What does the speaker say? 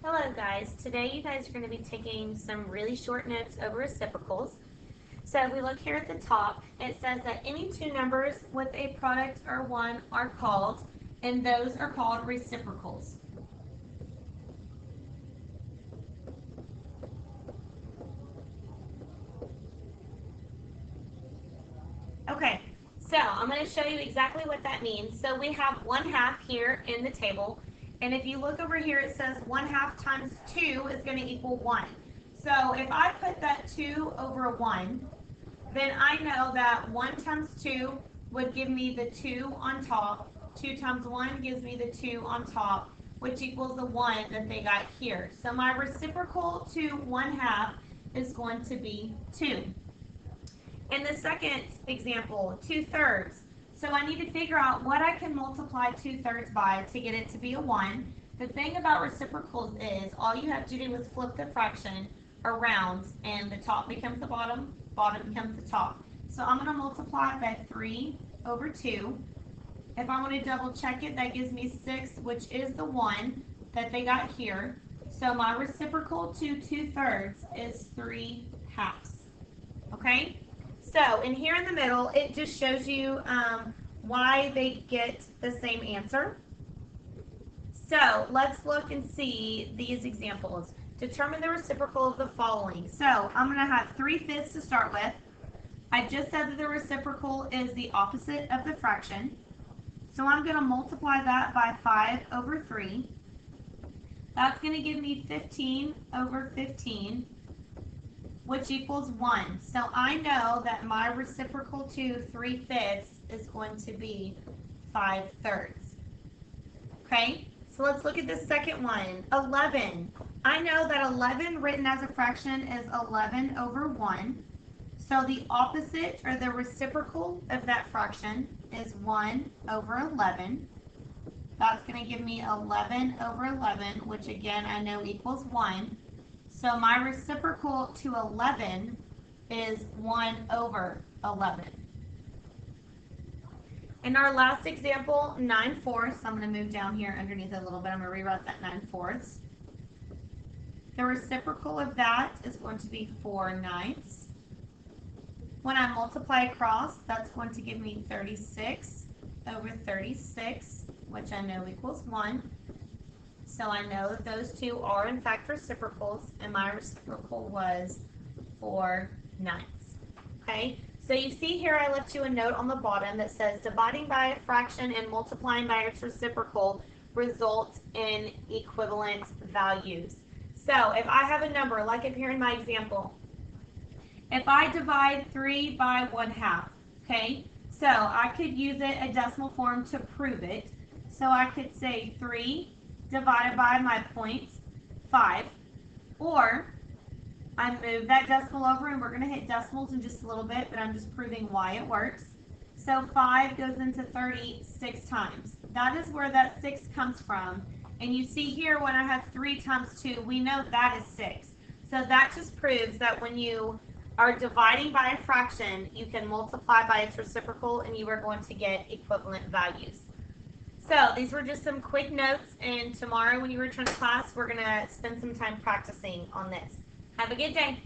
Hello guys, today you guys are going to be taking some really short notes over reciprocals. So if we look here at the top, it says that any two numbers with a product or one are called, and those are called reciprocals. Okay, so I'm going to show you exactly what that means. So we have 1/2 here in the table, and if you look over here, it says 1/2 times 2 is going to equal 1. So if I put that 2 over 1, then I know that 1 times 2 would give me the 2 on top. 2 times 1 gives me the 2 on top, which equals the 1 that they got here. So my reciprocal to 1/2 is going to be 2. In the second example, 2/3. So I need to figure out what I can multiply 2/3 by to get it to be a 1. The thing about reciprocals is all you have to do is flip the fraction around and the top becomes the bottom, bottom becomes the top. So I'm going to multiply by 3 over 2. If I want to double check it, that gives me 6, which is the 1 that they got here. So my reciprocal to 2/3 is 3/2. Okay? So, and here in the middle, it just shows you why they get the same answer. So, let's look and see these examples. Determine the reciprocal of the following. So, I'm going to have 3/5 to start with. I just said that the reciprocal is the opposite of the fraction. So, I'm going to multiply that by 5 over 3. That's going to give me 15 over 15. Which equals 1. So I know that my reciprocal to 3/5 is going to be 5/3. Okay, so let's look at the second one. 11. I know that 11 written as a fraction is 11 over 1. So the opposite or the reciprocal of that fraction is 1 over 11. That's going to give me 11 over 11, which again I know equals 1. So my reciprocal to 11 is 1 over 11. In our last example, 9/4, I'm going to move down here underneath it a little bit. I'm going to rewrite that 9/4. The reciprocal of that is going to be 4/9. When I multiply across, that's going to give me 36 over 36, which I know equals 1. So I know that those two are in fact reciprocals, and my reciprocal was 4/9. Okay, so you see here I left you a note on the bottom that says dividing by a fraction and multiplying by its reciprocal results in equivalent values. So if I have a number, like up here in my example, if I divide 3 by 1/2, okay, so I could use it a decimal form to prove it. So I could say 3 divided by my points, 5, or I move that decimal over, and we're going to hit decimals in just a little bit, but I'm just proving why it works. So 5 goes into 36 times. That is where that 6 comes from. And you see here when I have 3 times 2, we know that is 6. So that just proves that when you are dividing by a fraction, you can multiply by its reciprocal, and you are going to get equivalent values. So these were just some quick notes, and tomorrow when you return to class, we're going to spend some time practicing on this. Have a good day.